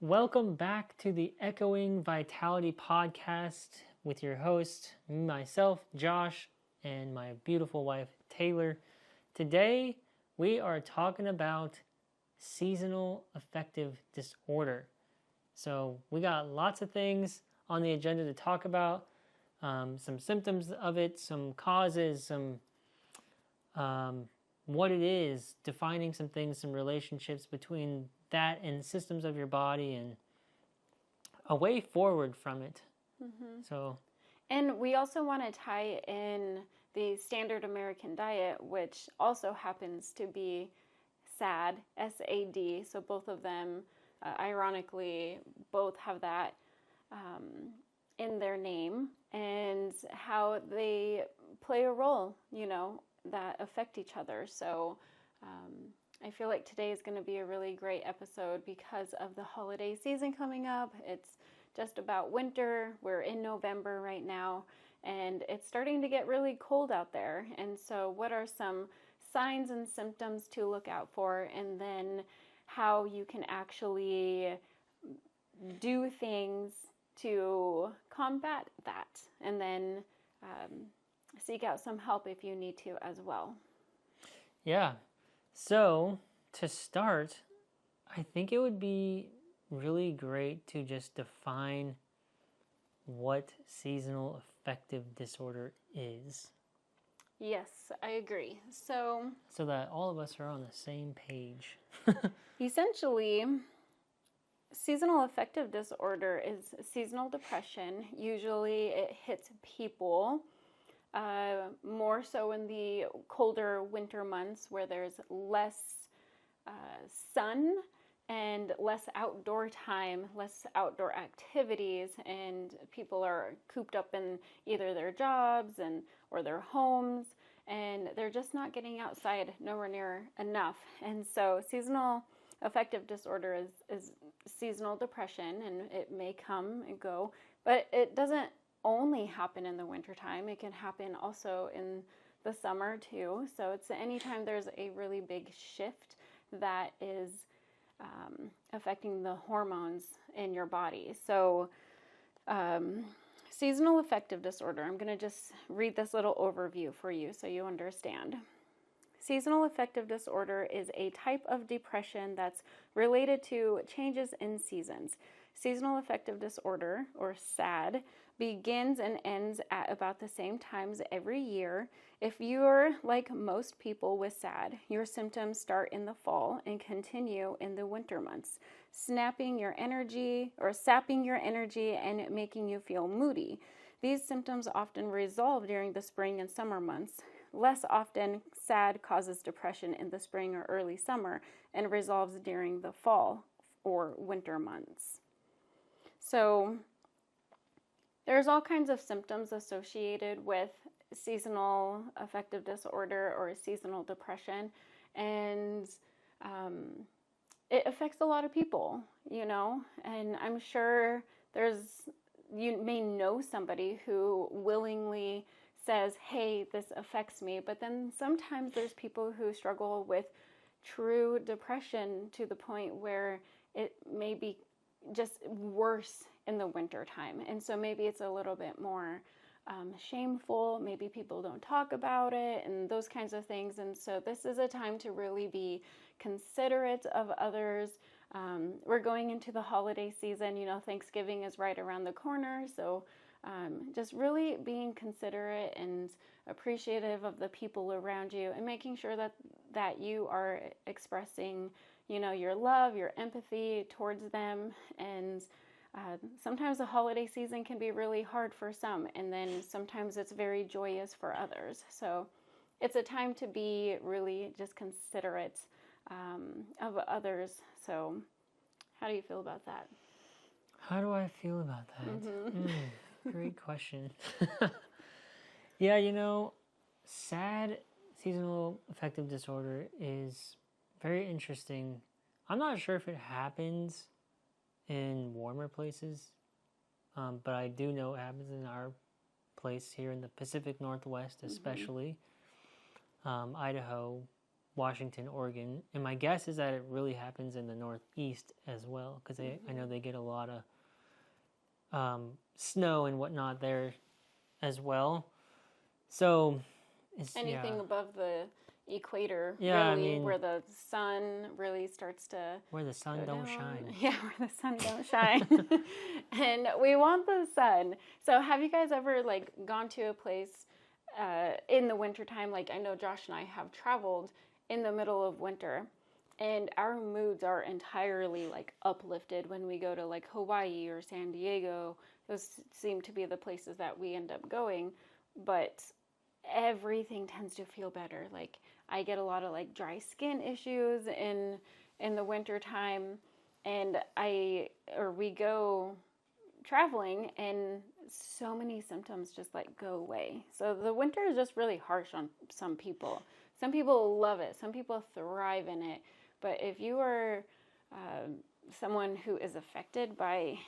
Welcome back to the Ekhoing Vitality podcast with your host, myself, Josh, and my beautiful wife, Taylor. Today, we are talking about seasonal affective disorder. So we got lots of things on the agenda to talk about, some symptoms of it, some causes, some what it is, defining some things, some relationships between that and systems of your body, and a way forward from it. And we also want to tie in the standard American diet, which also happens to be SAD, S-A-D. So both of them, ironically, both have that in their name, and how they play a role, that affect each other. So I feel like today is going to be a really great episode because of the holiday season coming up. It's just about winter. We're in November right now, and it's starting to get really cold out there. And so what are some signs and symptoms to look out for, and then how you can actually do things to combat that, and then seek out some help if you need to as well. Yeah. So, to start, I think it would be really great to just define what seasonal affective disorder is. Yes, I agree. So that all of us are on the same page. Essentially, seasonal affective disorder is seasonal depression. Usually it hits people more so in the colder winter months where there's less sun and less outdoor time, less outdoor activities, and people are cooped up in either their jobs or their homes, and they're just not getting outside nowhere near enough. And so seasonal affective disorder is seasonal depression, and it may come and go, but it doesn't only happen in the wintertime. It can happen also in the summer too. So it's anytime there's a really big shift that is affecting the hormones in your body. So seasonal affective disorder, I'm going to just read this little overview for you so you understand. Seasonal affective disorder is a type of depression that's related to changes in seasons. Seasonal affective disorder, or SAD, begins and ends at about the same times every year. If you're like most people with SAD, your symptoms start in the fall and continue in the winter months, sapping your energy and making you feel moody. These symptoms often resolve during the spring and summer months. Less often, SAD causes depression in the spring or early summer and resolves during the fall or winter months. So there's all kinds of symptoms associated with seasonal affective disorder or seasonal depression, and it affects a lot of people, and I'm sure you may know somebody who willingly says, hey, this affects me, but then sometimes there's people who struggle with true depression to the point where it may be just worse in the winter time. And so maybe it's a little bit more shameful. Maybe people don't talk about it and those kinds of things. And so this is a time to really be considerate of others. We're going into the holiday season. Thanksgiving is right around the corner. So just really being considerate and appreciative of the people around you, and making sure that you are expressing your love, your empathy towards them. And sometimes the holiday season can be really hard for some, and then sometimes it's very joyous for others. So it's a time to be really just considerate of others. So how do you feel about that? How do I feel about that? Great question. Yeah, SAD, seasonal affective disorder, is very interesting. I'm not sure if it happens in warmer places, but I do know it happens in our place here in the Pacific Northwest, especially. Idaho, Washington, Oregon. And my guess is that it really happens in the Northeast as well, because I know they get a lot of snow and whatnot there as well. So it's anything above the equator, yeah, really, I mean, where the sun really starts to where the sun don't shine. Yeah, where the sun don't shine. And we want the sun. So have you guys ever like gone to a place in the wintertime? Like I know Josh and I have traveled in the middle of winter, and our moods are entirely like uplifted when we go to like Hawaii or San Diego. Those seem to be the places that we end up going, but everything tends to feel better. Like I get a lot of like dry skin issues in the winter time, and we go traveling and so many symptoms just like go away. So the winter is just really harsh on some people. Some people love it. Some people thrive in it. But if you are someone who is affected by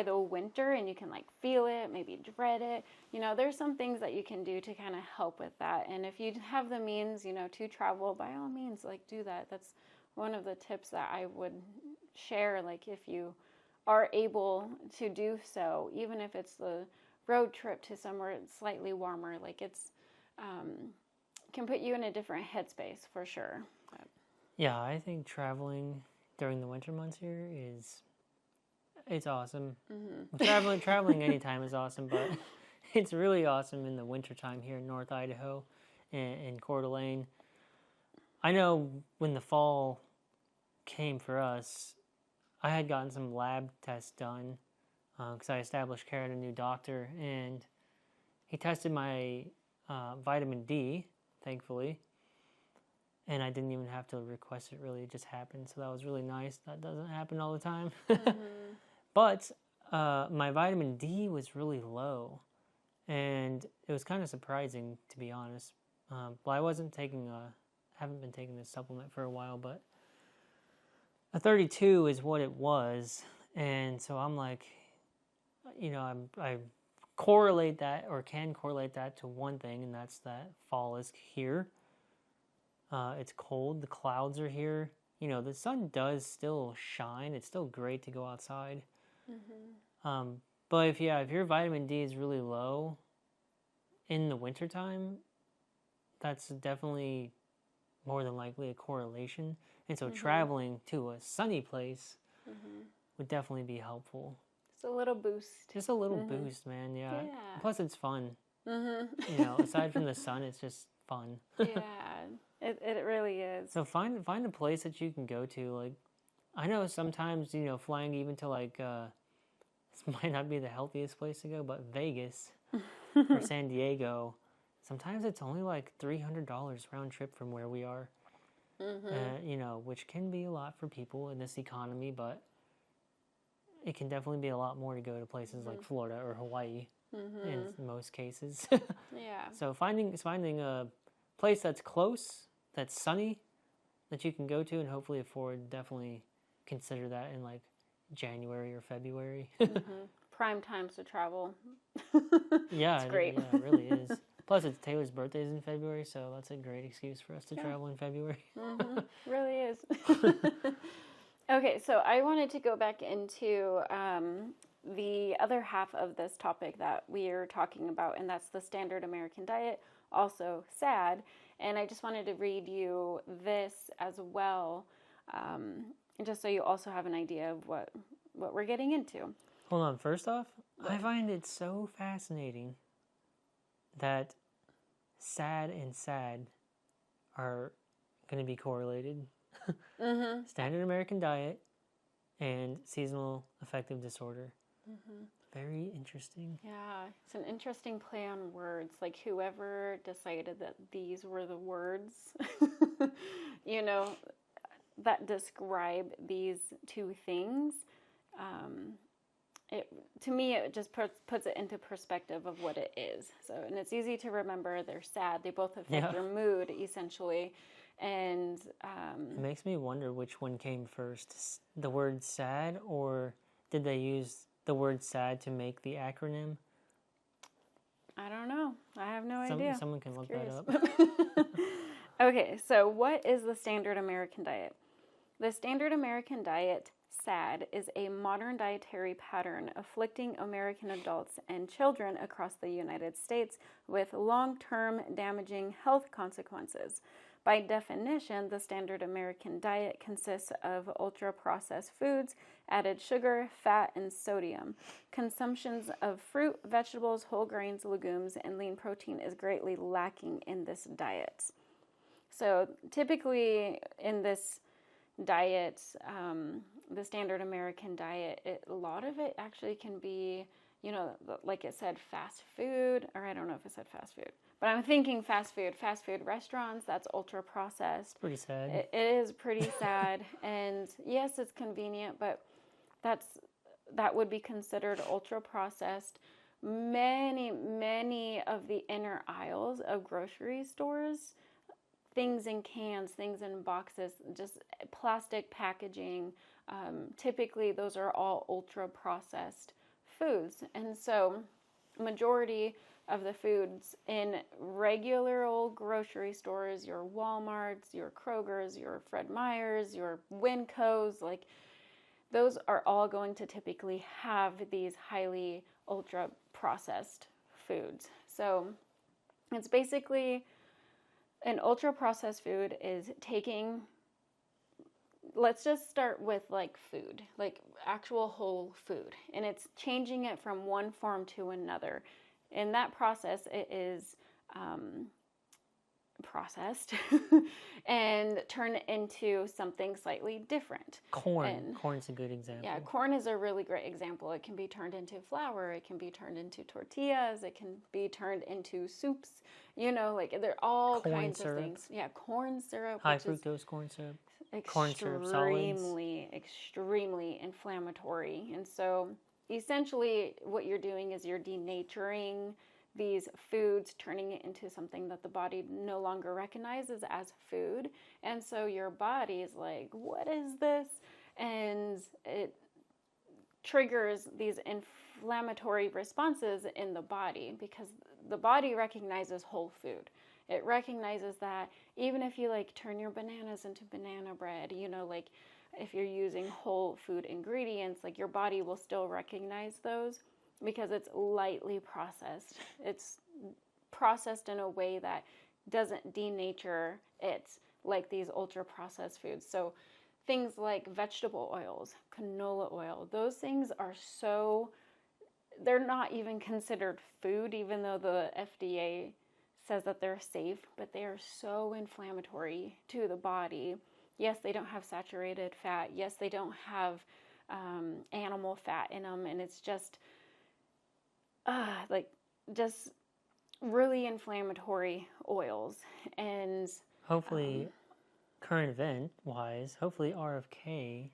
the winter and you can like feel it, maybe dread it, there's some things that you can do to kind of help with that. And if you have the means, to travel, by all means, like do that. That's one of the tips that I would share. Like if you are able to do so, even if it's the road trip to somewhere slightly warmer, like it's can put you in a different headspace for sure. But. Yeah, I think traveling during the winter months here it's awesome. Mm-hmm. Traveling anytime is awesome, but it's really awesome in the wintertime here in North Idaho and in Coeur d'Alene. I know when the fall came for us, I had gotten some lab tests done because I established care at a new doctor, and he tested my vitamin D, thankfully, and I didn't even have to request it, really. It just happened, so that was really nice. That doesn't happen all the time. But my vitamin D was really low, and it was kind of surprising, to be honest. Well, I haven't been taking this supplement for a while, but a 32 is what it was, and so I'm like, I correlate that, or can correlate that to one thing, and that's that fall is here. It's cold, the clouds are here. The sun does still shine. It's still great to go outside. Mm-hmm. But if your vitamin D is really low in the wintertime, that's definitely more than likely a correlation. And so traveling to a sunny place would definitely be helpful. Just a little boost. Just a little boost, man. Yeah. Plus, it's fun. Aside from the sun, it's just fun. Yeah, it really is. So find a place that you can go to. Like, I know sometimes flying even to like this might not be the healthiest place to go, but Vegas or San Diego, sometimes it's only like $300 round trip from where we are. Which can be a lot for people in this economy, but it can definitely be a lot more to go to places like Florida or Hawaii in most cases. Yeah. So finding a place that's close, that's sunny, that you can go to and hopefully afford, definitely consider that in like January or February. Prime times to travel. Yeah, it's great. Yeah, it really is. Plus, it's Taylor's birthday's in February, so that's a great excuse for us to travel in February. Really is. Okay, so I wanted to go back into the other half of this topic that we are talking about, and that's the standard American diet, also SAD. And I just wanted to read you this as well, just so you also have an idea of what we're getting into. Hold on. First off, I find it so fascinating that SAD and SAD are going to be correlated. Standard American diet and seasonal affective disorder. Very interesting. Yeah, it's an interesting play on words. Like whoever decided that these were the words, that describe these two things. To me, it just puts it into perspective of what it is. So, and it's easy to remember. They're sad. They both affect your mood, essentially. And it makes me wonder which one came first, the word SAD, or did they use the word SAD to make the acronym? I don't know. I have no idea. Someone can look that up. Okay, so what is the standard American diet? The standard American diet, SAD, is a modern dietary pattern afflicting American adults and children across the United States with long-term damaging health consequences. By definition, the standard American diet consists of ultra-processed foods, added sugar, fat, and sodium. Consumptions of fruit, vegetables, whole grains, legumes, and lean protein is greatly lacking in this diet. So typically in this diet, the standard American diet, a lot of it actually can be, like it said, fast food, or I don't know if it said fast food, but I'm thinking fast food restaurants, that's ultra processed. Pretty sad. It is pretty sad. And yes, it's convenient, but that would be considered ultra processed. Many of the inner aisles of grocery stores, things in cans, things in boxes, just plastic packaging, typically those are all ultra processed foods. And so majority of the foods in regular old grocery stores, your Walmarts, your Kroger's, your Fred Meyer's, your Winco's, like those are all going to typically have these highly ultra processed foods. So it's basically an ultra processed food is taking, let's just start with like food, like actual whole food, and it's changing it from one form to another. In that process, it is processed and turned into something slightly different. Corn's a good example. Yeah, corn is a really great example. It can be turned into flour, it can be turned into tortillas, it can be turned into soups, like they're all corn kinds syrup. of things. Yeah, corn syrup. High fructose corn syrup. Corn syrup solids. Extremely inflammatory. And so essentially what you're doing is you're denaturing these foods, turning it into something that the body no longer recognizes as food. And so your body is like, what is this? And it triggers these inflammatory responses in the body because the body recognizes whole food. It recognizes that even if you like turn your bananas into banana bread, like if you're using whole food ingredients, like your body will still recognize those because it's lightly processed. It's processed in a way that doesn't denature it like these ultra processed foods. So things like vegetable oils, canola oil, those things are they're not even considered food, even though the FDA says that they're safe, but they are so inflammatory to the body. Yes, they don't have saturated fat. Yes, they don't have animal fat in them, and it's just just really inflammatory oils. And hopefully, current event wise, hopefully RFK,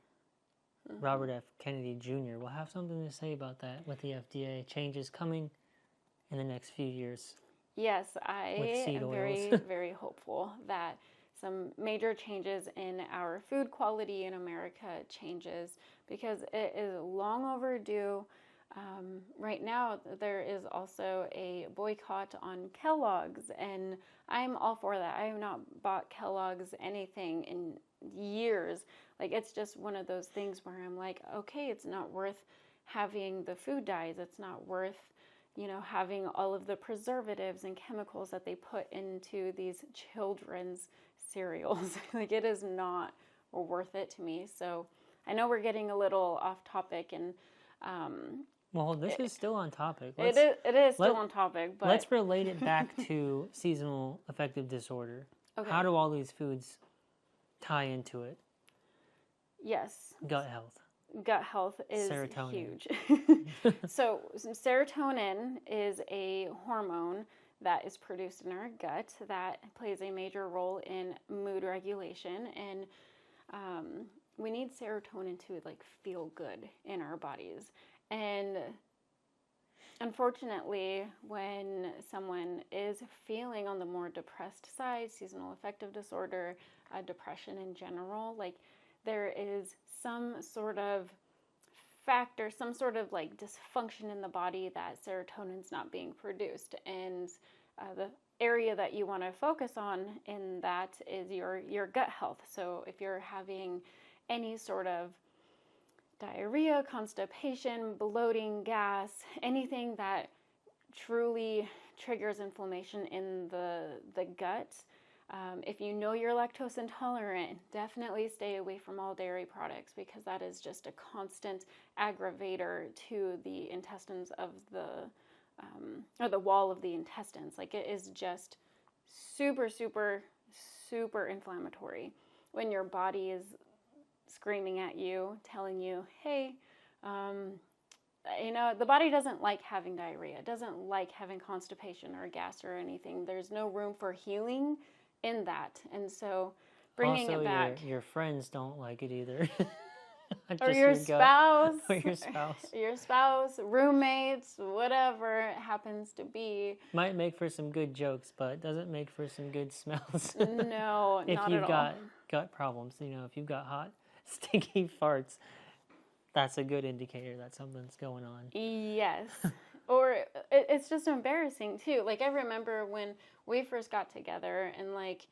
Robert F. Kennedy Jr. will have something to say about that with the FDA changes coming in the next few years. Yes, I am very, very hopeful that some major changes in our food quality in America changes because it is long overdue. Right now, there is also a boycott on Kellogg's, and I'm all for that. I have not bought Kellogg's anything in years. Like, it's just one of those things where I'm like, okay, it's not worth having the food dyes. It's not worth, having all of the preservatives and chemicals that they put into these children's cereals. Like, it is not worth it to me. So I know we're getting a little off topic, and well, this is still on topic. It is still on topic, but let's relate it back to seasonal affective disorder. Okay. How do all these foods tie into it? Yes. Gut health. Gut health is serotonin. Huge. So serotonin is a hormone that is produced in our gut that plays a major role in mood regulation, and we need serotonin to feel good in our bodies. And unfortunately, when someone is feeling on the more depressed side, seasonal affective disorder, depression in general, there is some sort of factor, some sort of dysfunction in the body that serotonin's not being produced. And area that you want to focus on in that is your gut health. So if you're having any sort of diarrhea, constipation, bloating, gas, anything that truly triggers inflammation in the gut. If you know you're lactose intolerant, definitely stay away from all dairy products, because that is just a constant aggravator to the intestines of or the wall of the intestines. Like, it is just super, super, super inflammatory when your body is screaming at you, telling you, hey, the body doesn't like having diarrhea. It doesn't like having constipation or gas or anything. There's no room for healing in that. And so bringing also, it back. Your friends don't like it either. Or your spouse. Or your spouse. Your spouse, roommates, whatever it happens to be. Might make for some good jokes, but doesn't make for some good smells. No, not at all. If you've got gut problems, if you've got hot, stinky farts, that's a good indicator that something's going on. Yes. Or it's just embarrassing too. Like, I remember when we first got together, and like,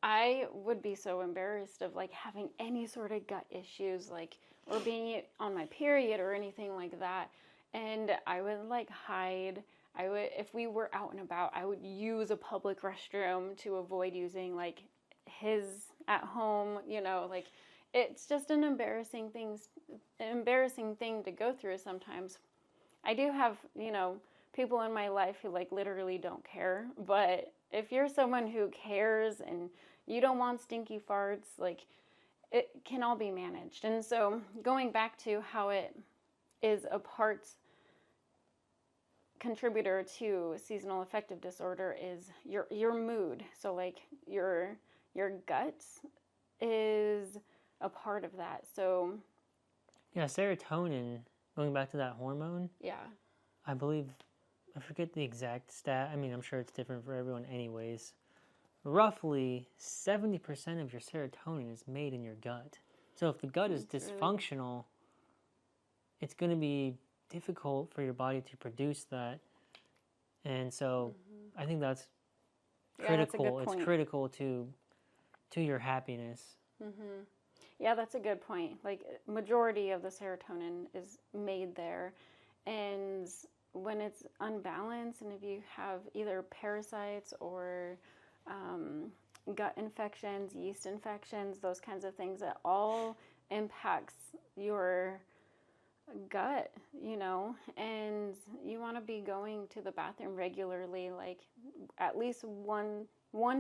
I would be so embarrassed of like having any sort of gut issues, like, or being on my period or anything like that. And I would like hide. If we were out and about, I would use a public restroom to avoid using like his at home, like, it's just an embarrassing thing to go through sometimes. I do have, people in my life who like literally don't care, but if you're someone who cares and you don't want stinky farts, like, it can all be managed. And so going back to how it is a part contributor to seasonal affective disorder is your mood. So like your gut is a part of that. So yeah, serotonin, going back to that hormone. Yeah. I believe, I forget the exact stat. I mean, I'm sure it's different for everyone anyways. Roughly 70% of your serotonin is made in your gut. So if the gut is dysfunctional, it's going to be difficult for your body to produce that. And so I think that's critical. That's a good point. It's critical to your happiness. Mm-hmm. Yeah, that's a good point. Like, majority of the serotonin is made there. And when it's unbalanced, and if you have either parasites or gut infections, yeast infections, those kinds of things, that all impacts your gut, and you want to be going to the bathroom regularly, like at least one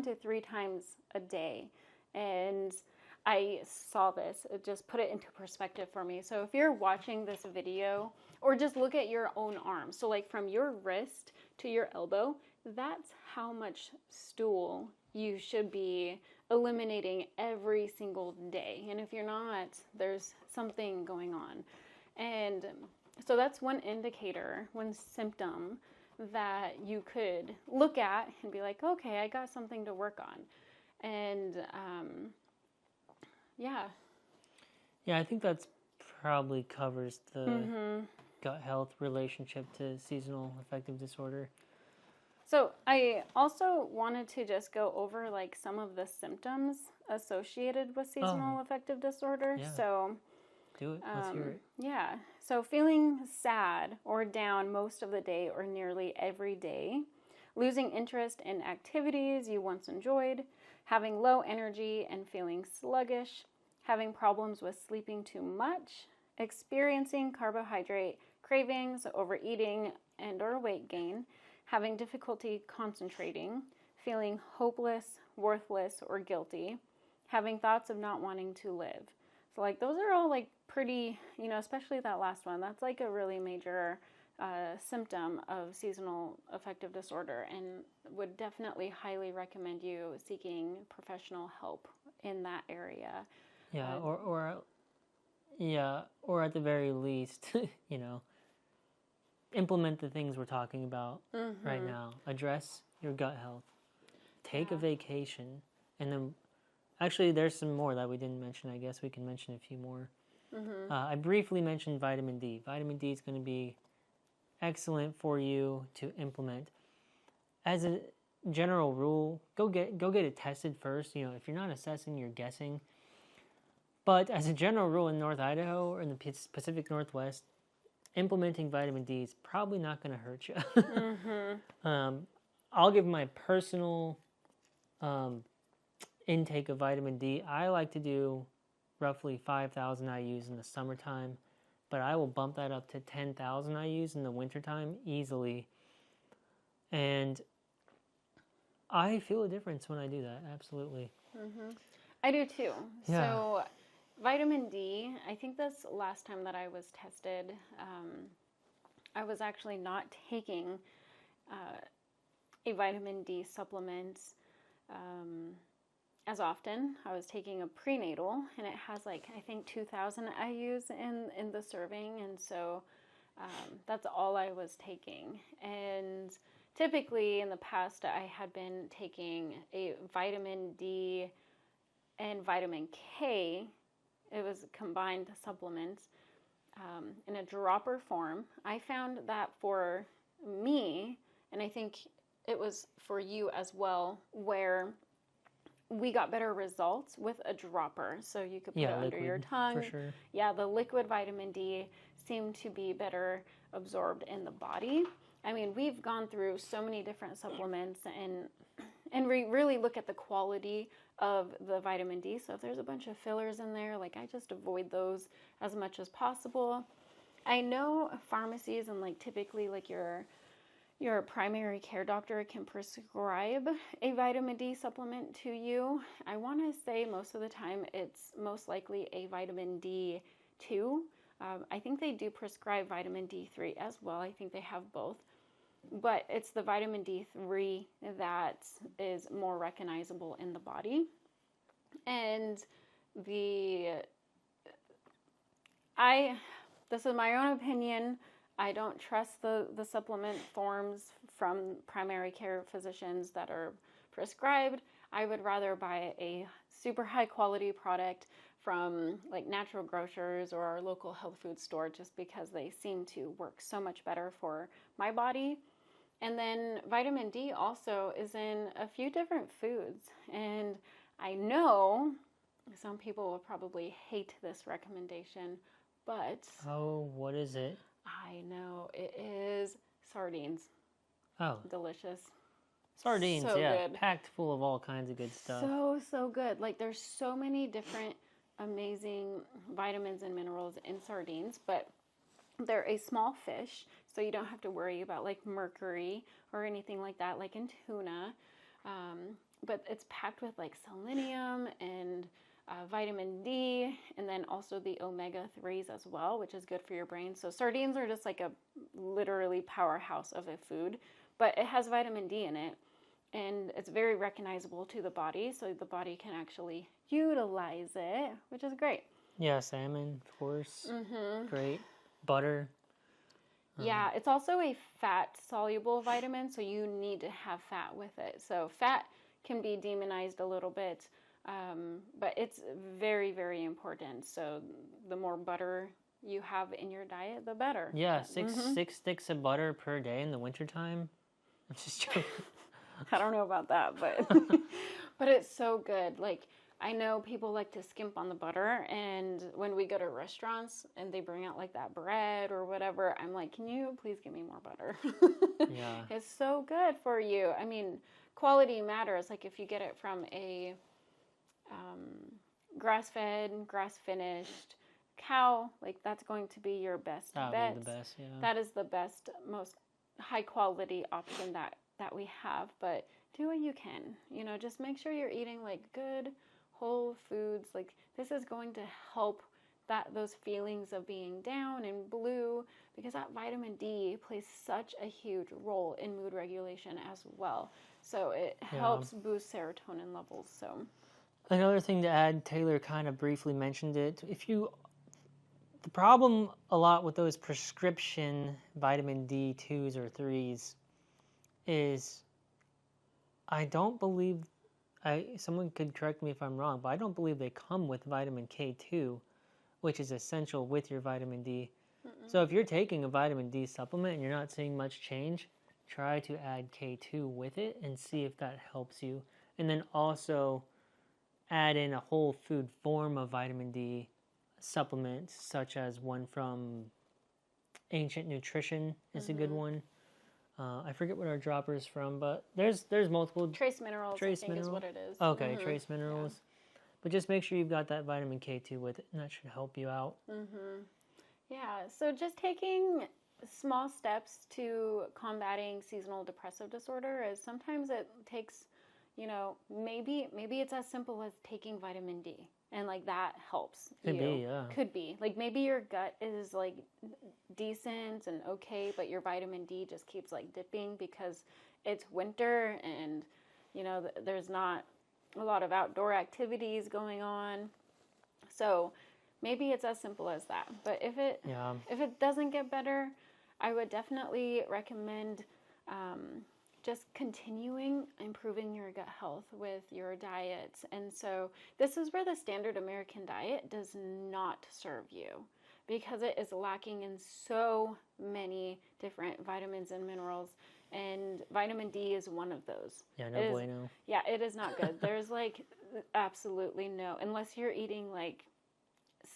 to 3 times a day. And I saw this, it just put it into perspective for me. So if you're watching this video, or just look at your own arm, so like from your wrist to your elbow, that's how much stool you should be eliminating every single day. And if you're not, there's something going on. And so that's one indicator, one symptom that you could look at and be like, okay, I got something to work on. And yeah, I think that's probably covers the gut health relationship to seasonal affective disorder. So I also wanted to just go over like some of the symptoms associated with seasonal affective disorder. Yeah. So do it. Let's hear it. Yeah. So feeling sad or down most of the day or nearly every day, losing interest in activities you once enjoyed, having low energy and feeling sluggish, having problems with sleeping too much, experiencing carbohydrate cravings, overeating and or weight gain, having difficulty concentrating, feeling hopeless, worthless, or guilty, having thoughts of not wanting to live. So like those are all like pretty, especially that last one, that's like a really major symptom of seasonal affective disorder, and would definitely highly recommend you seeking professional help in that area. Yeah, or at the very least, implement the things we're talking about right now. Address your gut health. Take a vacation. And then, actually, there's some more that we didn't mention. I guess we can mention a few more. I briefly mentioned vitamin D. Vitamin D is going to be excellent for you to implement. general rule, go get it tested first. You know, if you're not assessing, you're guessing. But as a general rule in North Idaho or in the Pacific Northwest, implementing vitamin D is probably not going to hurt you. I'll give my personal intake of vitamin D. I like to do roughly 5,000 IUs in the summertime, but I will bump that up to 10,000 IUs in the wintertime easily. And I feel a difference when I do that, absolutely. I do too. Yeah. So vitamin D, I think this last time that I was tested, I was actually not taking a vitamin D supplement as often. I was taking a prenatal, and it has like, I think 2,000 IUs in the serving, and so that's all I was taking. And typically in the past, I had been taking a vitamin D and vitamin K. It was combined supplements in a dropper form. I found that for me, and I think it was for you as well, where we got better results with a dropper. So you could put it under your tongue. For sure. Yeah, the liquid vitamin D seemed to be better absorbed in the body. I mean, we've gone through so many different supplements, and we really look at the quality of the vitamin D. So if there's a bunch of fillers in there, like, I just avoid those as much as possible. I know pharmacies and like typically like your primary care doctor can prescribe a vitamin D supplement to you. I want to say most of the time it's most likely a vitamin D2. I think they do prescribe vitamin D3 as well. I think they have both. But it's the vitamin D3 that is more recognizable in the body. And this is my own opinion. I don't trust the supplement forms from primary care physicians that are prescribed. I would rather buy a super high quality product from like natural grocers or our local health food store, just because they seem to work so much better for my body. And then vitamin D also is in a few different foods. And I know some people will probably hate this recommendation, but... Oh, what is it? I know, it is sardines. Oh. Delicious. Sardines, so yeah. Good. Packed full of all kinds of good stuff. So good. Like, there's so many different amazing vitamins and minerals in sardines, but they're a small fish, so you don't have to worry about like mercury or anything like that, like in tuna. But it's packed with like selenium and vitamin D, and then also the omega-3s as well, which is good for your brain. So sardines are just like a literally powerhouse of a food, but it has vitamin D in it, and it's very recognizable to the body, so the body can actually utilize it, which is great. Yeah, salmon, of course. Great. Butter. Yeah, it's also a fat-soluble vitamin, so you need to have fat with it. So fat can be demonized a little bit, but it's very, very important. So the more butter you have in your diet, the better. Yeah, six sticks of butter per day in the wintertime. I'm just joking. I don't know about that, but but it's so good. Like, I know people like to skimp on the butter, and when we go to restaurants and they bring out like that bread or whatever, I'm like, can you please give me more butter? Yeah. It's so good for you. I mean, quality matters. Like, if you get it from a grass-fed, grass-finished cow, like, that's going to be your best bet. That would be the best, yeah. That is the best, most high-quality option that we have, but do what you can. You know, just make sure you're eating like good whole foods. Like, this is going to help those feelings of being down and blue, because that vitamin D plays such a huge role in mood regulation as well. So it helps boost serotonin levels. So another thing to add, Taylor kind of briefly mentioned it. The problem a lot with those prescription vitamin D2s or 3s is, I don't believe, someone could correct me if I'm wrong, but I don't believe they come with vitamin K2, which is essential with your vitamin D. So if you're taking a vitamin D supplement and you're not seeing much change, try to add K2 with it and see if that helps you. And then also add in a whole food form of vitamin D supplements, such as one from Ancient Nutrition is a good one. I forget what our dropper is from, but there's multiple. Trace Minerals, I think is what it is. Okay, Trace Minerals. Yeah. But just make sure you've got that vitamin K2 with it, and that should help you out. Yeah, so just taking small steps to combating seasonal depressive disorder is sometimes it takes, maybe it's as simple as taking vitamin D. And, like, that helps you. Could be, yeah. Could be. Like, maybe your gut is, like, decent and okay, but your vitamin D just keeps, like, dipping because it's winter and, there's not a lot of outdoor activities going on. So maybe it's as simple as that. But if it doesn't get better, I would definitely recommend just continuing improving your gut health with your diet. And so this is where the standard American diet does not serve you, because it is lacking in so many different vitamins and minerals, and vitamin D is one of those. Yeah, no bueno. Yeah, it is not good. There's like absolutely no, unless you're eating like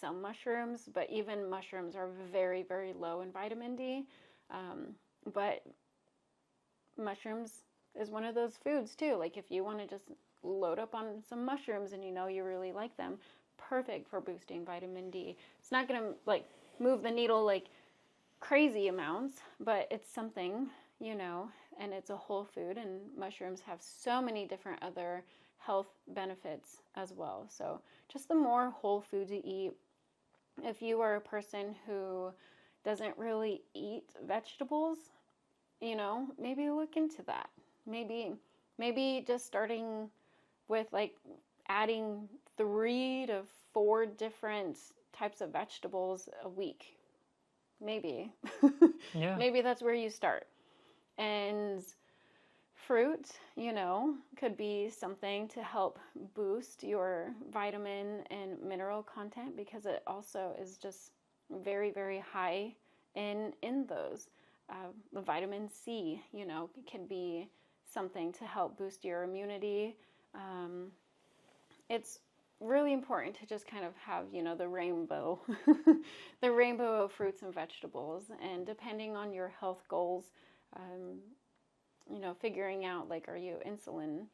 some mushrooms, but even mushrooms are very, very low in vitamin D. But mushrooms is one of those foods too. Like if you want to just load up on some mushrooms and you really like them, perfect for boosting vitamin D. It's not going to like move the needle like crazy amounts, but it's something, and it's a whole food, and mushrooms have so many different other health benefits as well. So just the more whole foods you eat, if you are a person who doesn't really eat vegetables, maybe look into that. Maybe just starting with like adding 3 to 4 different types of vegetables a week. Maybe. Yeah. Maybe that's where you start. And fruit, could be something to help boost your vitamin and mineral content, because it also is just very, very high in those. The vitamin C, can be something to help boost your immunity. It's really important to just kind of have, the rainbow, the rainbow of fruits and vegetables. And depending on your health goals, figuring out, like, are you insulin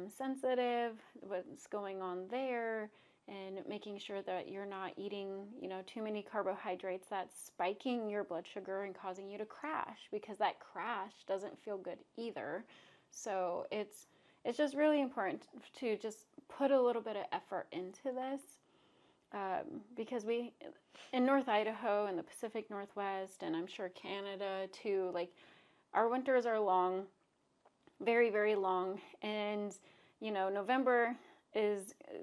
sensitive, what's going on there, and making sure that you're not eating, too many carbohydrates that's spiking your blood sugar and causing you to crash, because that crash doesn't feel good either. So it's just really important to just put a little bit of effort into this, because we, in North Idaho and the Pacific Northwest, and I'm sure Canada too, like, our winters are long, very, very long, and, November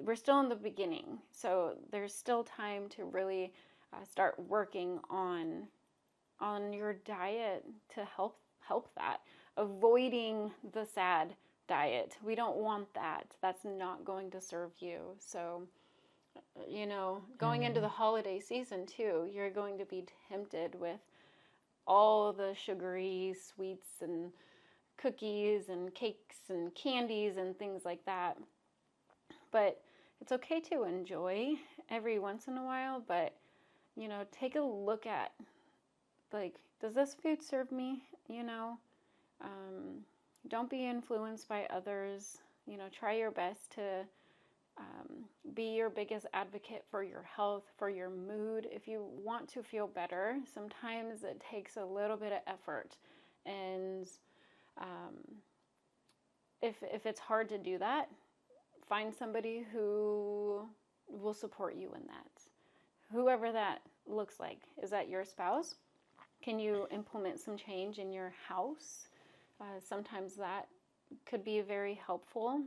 we're still in the beginning, so there's still time to really start working on your diet to help that. Avoiding the sad diet. We don't want that. That's not going to serve you. So, going into the holiday season too, you're going to be tempted with all the sugary sweets and cookies and cakes and candies and things like that. But it's okay to enjoy every once in a while, but, take a look at, like, does this food serve me? Don't be influenced by others. Try your best to be your biggest advocate for your health, for your mood. If you want to feel better, sometimes it takes a little bit of effort. And if it's hard to do that, find somebody who will support you in that. Whoever that looks like. Is that your spouse? Can you implement some change in your house? Sometimes that could be very helpful.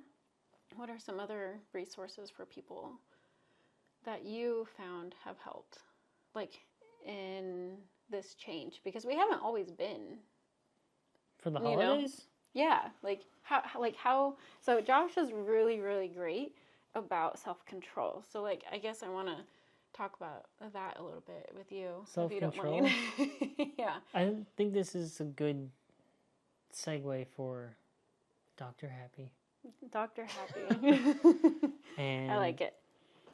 What are some other resources for people that you found have helped, like, in this change? Because we haven't always been. For the holidays? Yeah, how, so Josh is really, really great about self-control. So, like, I guess I want to talk about that a little bit with you. Self-control? If you don't mind. Yeah. I think this is a good segue for Dr. Happy. Dr. Happy. And I like it.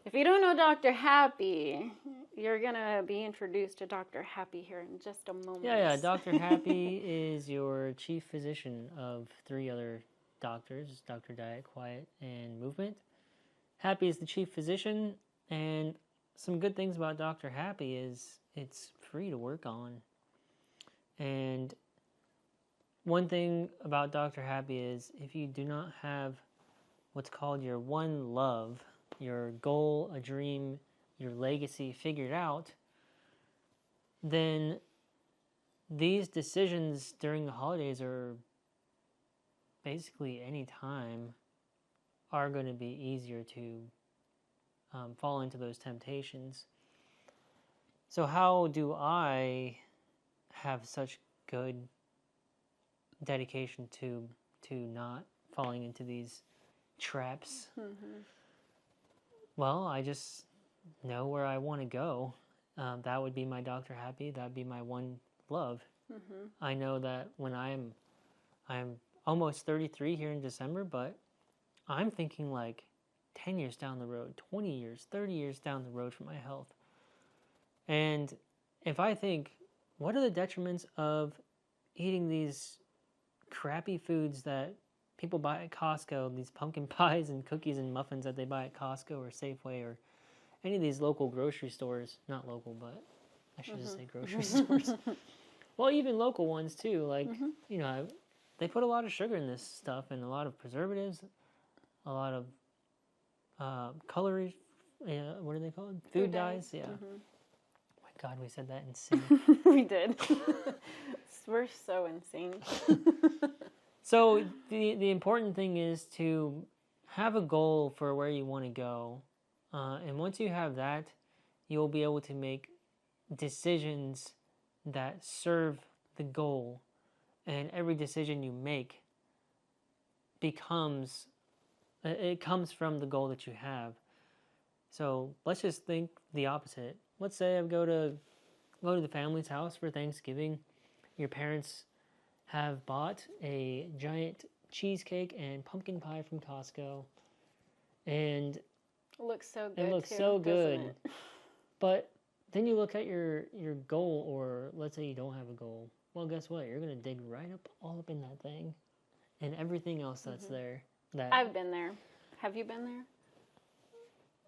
If you don't know Dr. Happy, you're going to be introduced to Dr. Happy here in just a moment. Yeah. Dr. Happy is your chief physician of 3 other doctors, Dr. Diet, Quiet, and Movement. Happy is the chief physician, and some good things about Dr. Happy is it's free to work on. And one thing about Dr. Happy is if you do not have what's called your one love, your goal, a dream, your legacy figured out, then these decisions during the holidays or basically any time are going to be easier to fall into those temptations. So how do I have such good dedication to not falling into these traps? Well, I just know where I want to go. That would be my Dr. Happy. That would be my one love. I know that when I'm almost 33 here in December, but I'm thinking like 10 years down the road, 20 years, 30 years down the road for my health. And if I think, what are the detriments of eating these crappy foods that people buy at Costco, these pumpkin pies and cookies and muffins that they buy at Costco or Safeway or any of these local grocery stores, not local, but I should just say grocery stores. Well, even local ones too, like, you know, they put a lot of sugar in this stuff and a lot of preservatives, a lot of coloring, what are they called? Food dyes, yeah. Oh my God, we said that insane. We did. We're so insane. So the important thing is to have a goal for where you want to go. And once you have that, you'll be able to make decisions that serve the goal. And every decision you make comes from the goal that you have. So let's just think the opposite. Let's say I go to the family's house for Thanksgiving. Your parents have bought a giant cheesecake and pumpkin pie from Costco. And it looks so good. It looks so good. But then you look at your goal, or let's say you don't have a goal. Well, guess what? You're going to dig all up in that thing and everything else that's there. I've been there. Have you been there?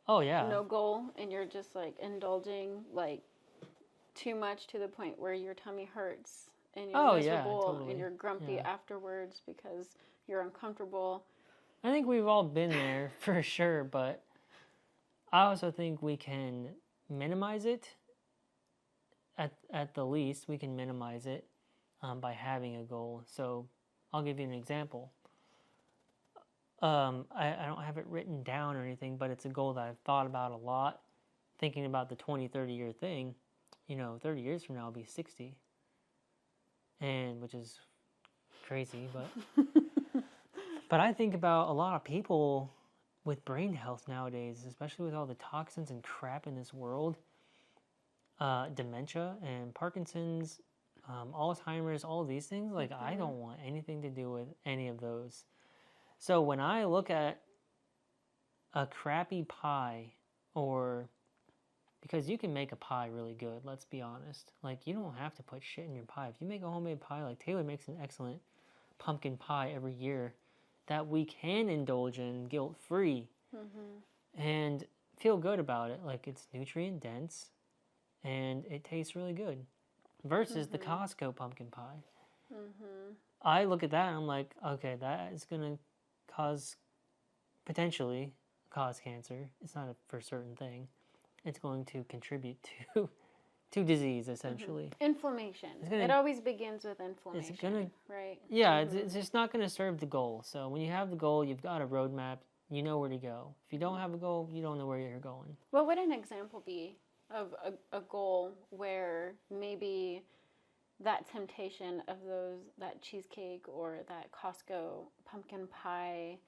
Oh, yeah. No goal, and you're just like indulging like too much to the point where your tummy hurts and you're miserable totally. and you're grumpy afterwards because you're uncomfortable. I think we've all been there for sure, but I also think we can minimize it. At the least, we can minimize it by having a goal. So I'll give you an example. I don't have it written down or anything, but it's a goal that I've thought about a lot, thinking about the 20, 30-year thing. 30 years from now I'll be 60, and which is crazy, but I think about a lot of people with brain health nowadays, especially with all the toxins and crap in this world, dementia and Parkinson's, Alzheimer's, all of these things. Like, I don't want anything to do with any of those. So when I look at a crappy pie, or because you can make a pie really good, let's be honest. Like, you don't have to put shit in your pie. If you make a homemade pie, like Taylor makes an excellent pumpkin pie every year that we can indulge in guilt-free and feel good about it. Like, it's nutrient dense and it tastes really good versus the Costco pumpkin pie. I look at that and I'm like, okay, that is going to potentially cause cancer. It's not a for certain thing. It's going to contribute to disease, essentially. Inflammation. It always begins with inflammation, right? Yeah, it's just not going to serve the goal. So when you have the goal, you've got a roadmap. You know where to go. If you don't have a goal, you don't know where you're going. What would an example be of a goal where maybe that temptation of that cheesecake or that Costco pumpkin pie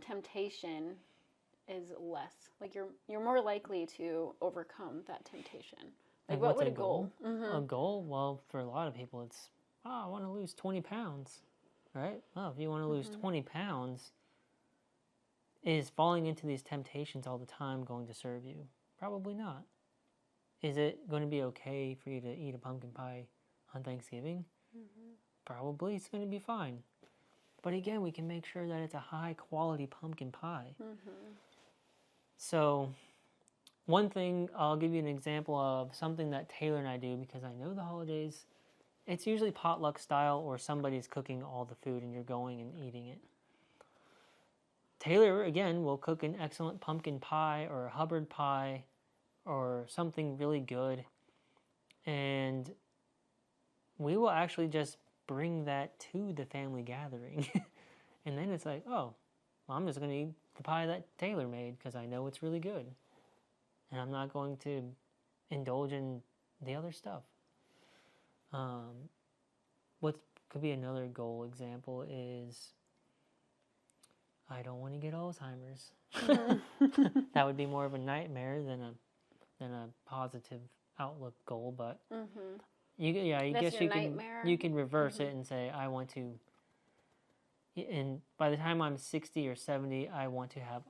temptation is less? Like, you're more likely to overcome that temptation. Like, what would a goal? A goal? Well, for a lot of people, it's I want to lose 20 pounds, right? Well, if you want to lose 20 pounds, is falling into these temptations all the time going to serve you? Probably not. Is it going to be okay for you to eat a pumpkin pie on Thanksgiving? Probably it's going to be fine. But again, we can make sure that it's a high quality pumpkin pie. So one thing, I'll give you an example of something that Taylor and I do, because I know the holidays, it's usually potluck style or somebody's cooking all the food and you're going and eating it. Taylor, again, will cook an excellent pumpkin pie or a Hubbard pie or something really good. And we will actually just bring that to the family gathering. And then it's like, oh, well, I'm just going to eat the pie that Taylor made because I know it's really good. And I'm not going to indulge in the other stuff. What could be another goal example is, I don't want to get Alzheimer's. That would be more of a nightmare than a positive outlook goal. But I guess you can reverse it and say, I want to. And by the time I'm 60 or 70, I want to have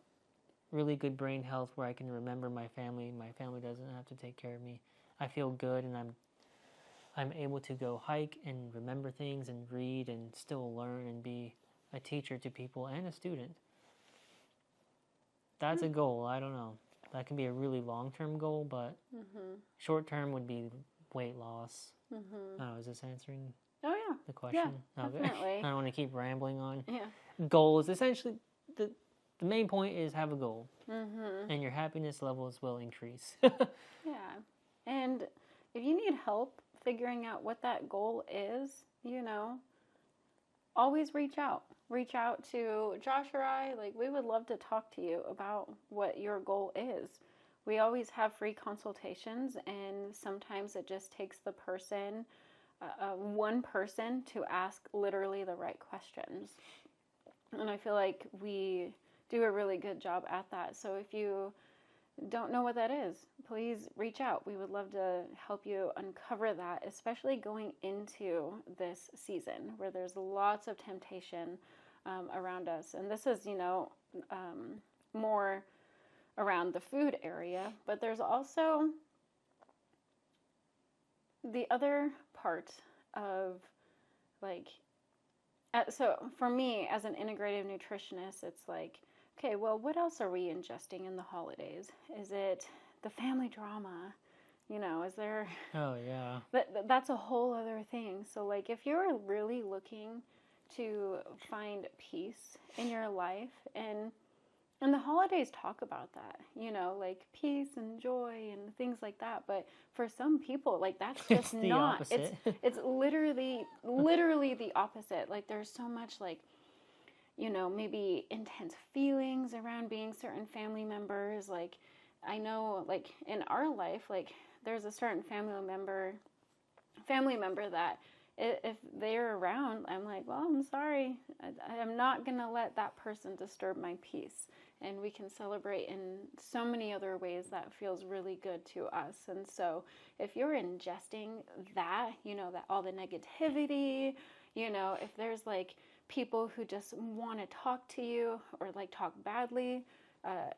really good brain health where I can remember my family. My family doesn't have to take care of me. I feel good, and I'm able to go hike and remember things and read and still learn and be a teacher to people and a student. That's a goal. I don't know. That can be a really long-term goal, but short-term would be weight loss. Oh, is this answering the question? Yeah, definitely. I don't want to keep rambling on. Yeah. Goals, essentially, the main point is have a goal. And your happiness levels will increase. Yeah. And if you need help figuring out what that goal is, always reach out. Reach out to Josh or I. Like, we would love to talk to you about what your goal is. We always have free consultations, and sometimes it just takes the person, one person, to ask literally the right questions. And I feel like we do a really good job at that. So if you don't know what that is, please reach out. We would love to help you uncover that, especially going into this season where there's lots of temptation around us. And this is, more around the food area, but there's also the other part of, like, so for me as an integrative nutritionist, it's like, okay, well, what else are we ingesting in the holidays? Is it the family drama? Is there... Oh, yeah. That's a whole other thing. So, like, if you're really looking to find peace in your life, and the holidays talk about that, like peace and joy and things like that. But for some people, like, that's just the not. opposite. It's literally the opposite. Like, there's so much, like, maybe intense feelings around being certain family members. Like, I know, like, in our life, like, there's a certain family member that if they're around, I'm like, well, I'm sorry. I'm not going to let that person disturb my peace. And we can celebrate in so many other ways that feels really good to us. And so if you're ingesting that, that all the negativity, if there's, like, people who just want to talk to you or, like, talk badly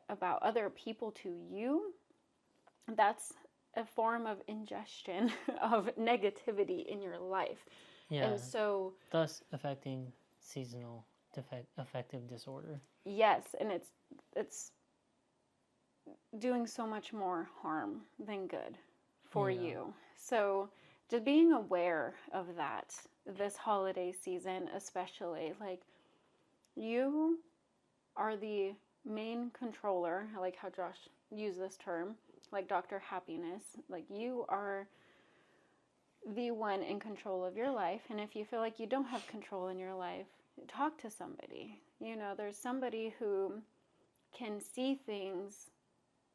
about other people to you, that's a form of ingestion of negativity in your life. Yeah. And so, thus affecting seasonal affective disorder. Yes, and it's doing so much more harm than good for you. So just being aware of that this holiday season, especially, like, you are the main controller. I like how Josh used this term, like Dr. Happiness. Like, you are the one in control of your life. And if you feel like you don't have control in your life, talk to somebody. There's somebody who can see things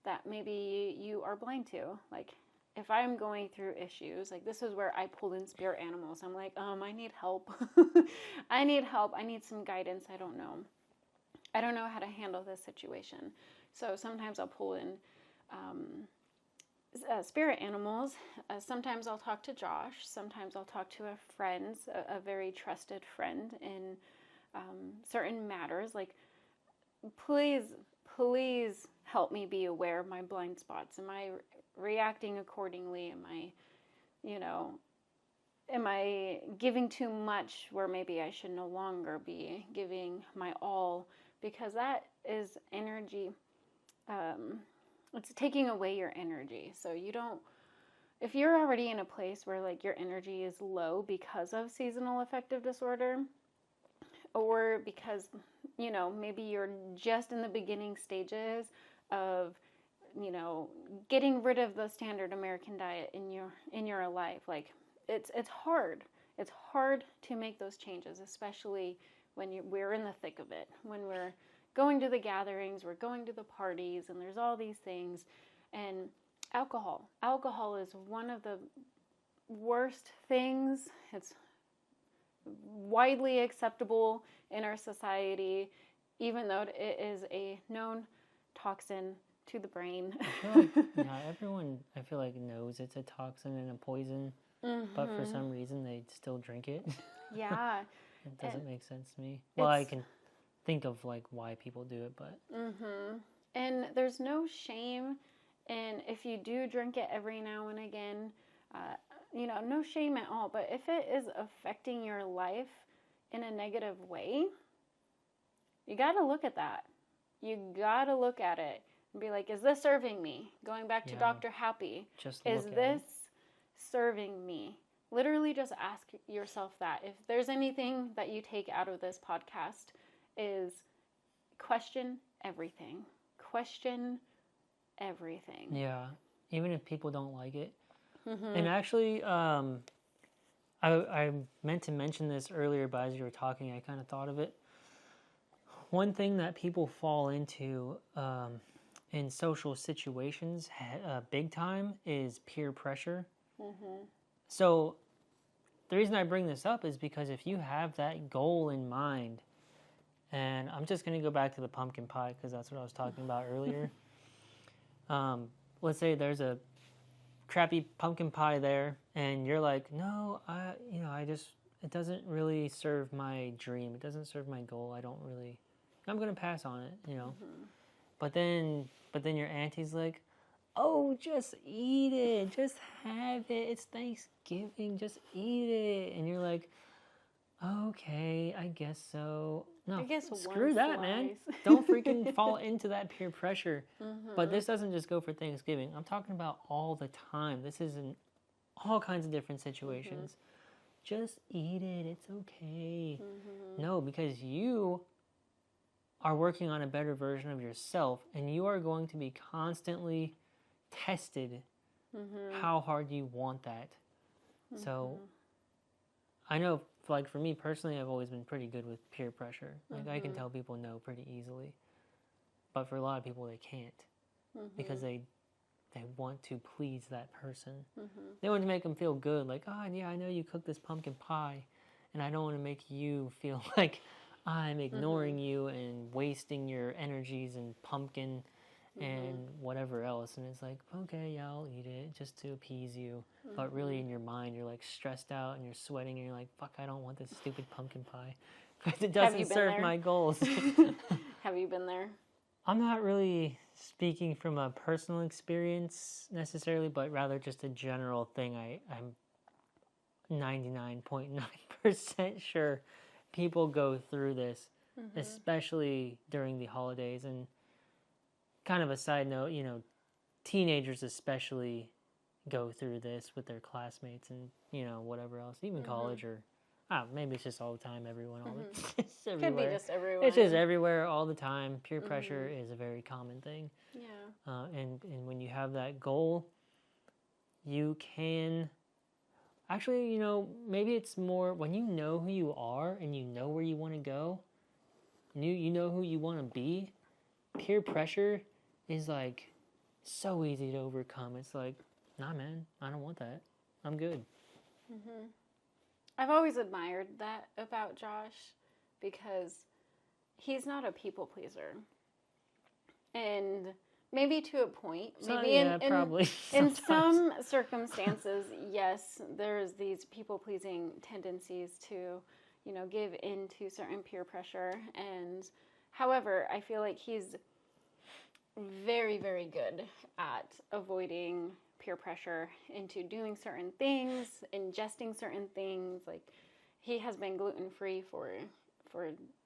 that maybe you are blind to. Like, if I'm going through issues, like, this is where I pull in spirit animals. I'm like, I need help. I need help. I need some guidance. I don't know how to handle this situation. So sometimes I'll pull in spirit animals, sometimes I'll talk to Josh, sometimes I'll talk to a friend, a very trusted friend in certain matters. Like, please help me be aware of my blind spots. Am I reacting accordingly? Am I giving too much where maybe I should no longer be giving my all? Because that is energy. It's taking away your energy. So if you're already in a place where like your energy is low because of seasonal affective disorder, or because, maybe you're just in the beginning stages of, getting rid of the standard American diet in your life, like it's hard. It's hard to make those changes, especially when we're in the thick of it, when we're going to the gatherings, we're going to the parties, and there's all these things. And alcohol is one of the worst things. It's widely acceptable in our society, even though it is a known toxin to the brain. Everyone, I feel like, knows it's a toxin and a poison, but for some reason they still drink it. Yeah. It doesn't make sense to me. Well, I can think of like why people do it, but and there's no shame in if you do drink it every now and again. No shame at all. But if it is affecting your life in a negative way, you got to look at that. You got to look at it and be like, is this serving me? Going back to Dr. Happy, is this serving me? Literally just ask yourself that. If there's anything that you take out of this podcast, is question everything. Question everything. Yeah, even if people don't like it. And actually, I meant to mention this earlier, but as you were talking, I kind of thought of it. One thing that people fall into in social situations big time is peer pressure. So the reason I bring this up is because if you have that goal in mind, and I'm just going to go back to the pumpkin pie because that's what I was talking about earlier. Let's say there's a crappy pumpkin pie there, and you're like, no, it doesn't really serve my dream. It doesn't serve my goal. I'm going to pass on it, But then your auntie's like, oh, just eat it. Just have it. It's Thanksgiving. Just eat it. And you're like, okay, I guess so. No, I guess screw that, man. Don't freaking fall into that peer pressure. But this doesn't just go for Thanksgiving. I'm talking about all the time. This is in all kinds of different situations. Just eat it. It's okay. No, because you are working on a better version of yourself, and you are going to be constantly tested how hard you want that. So I know, like, for me personally, I've always been pretty good with peer pressure. Like, I can tell people no pretty easily. But for a lot of people, they can't. Because they want to please that person. They want to make them feel good. Like, oh, yeah, I know you cooked this pumpkin pie, and I don't want to make you feel like I'm ignoring you and wasting your energies and pumpkin and whatever else. And it's like, okay, yeah, I'll eat it just to appease you. But really in your mind, you're like stressed out and you're sweating and you're like, fuck, I don't want this stupid pumpkin pie because it doesn't serve my goals. Have you been there? I'm not really speaking from a personal experience necessarily, but rather just a general thing. I'm 99.9% sure people go through this, especially during the holidays. And kind of a side note, teenagers especially go through this with their classmates and, whatever else, even college or, maybe it's just all the time, everyone, it's everywhere. Could be just everywhere. It's just everywhere all the time. Peer pressure is a very common thing. Yeah. And when you have that goal, you can... Actually, maybe it's more when you know who you are and you know where you want to go, you know who you want to be, peer pressure is like so easy to overcome. It's like, nah, man, I don't want that. I'm good. I've always admired that about Josh because he's not a people pleaser. And Maybe to a point. So, Maybe yeah, probably in sometimes. some circumstances, yes, there's these people-pleasing tendencies to, give in to certain peer pressure. And however, I feel like he's very, very good at avoiding peer pressure into doing certain things, ingesting certain things. Like, he has been gluten-free for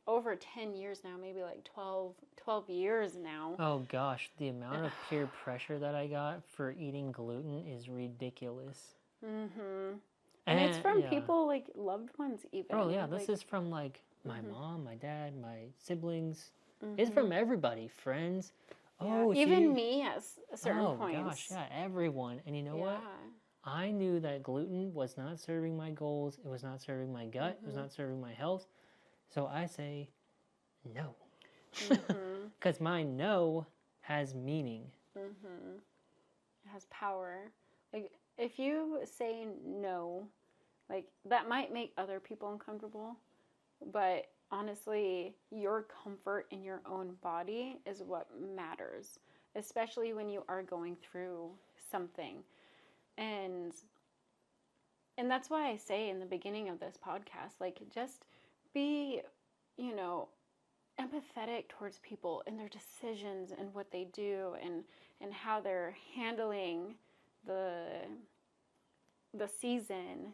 over 10 years now, maybe like 12 years now. Oh gosh, the amount of peer pressure that I got for eating gluten is ridiculous. Mm-hmm. And it's from people, like, loved ones even. Oh yeah, this is from, like, my mom, my dad, my siblings. It's from everybody, friends. Yeah. Oh, even me at certain points. Oh gosh, yeah, everyone. And you know what? I knew that gluten was not serving my goals. It was not serving my gut. It was not serving my health. So I say no. Because my no has meaning. It has power. Like, if you say no, like, that might make other people uncomfortable, but honestly, your comfort in your own body is what matters, especially when you are going through something. And that's why I say in the beginning of this podcast, like, just be, empathetic towards people and their decisions and what they do and how they're handling the season,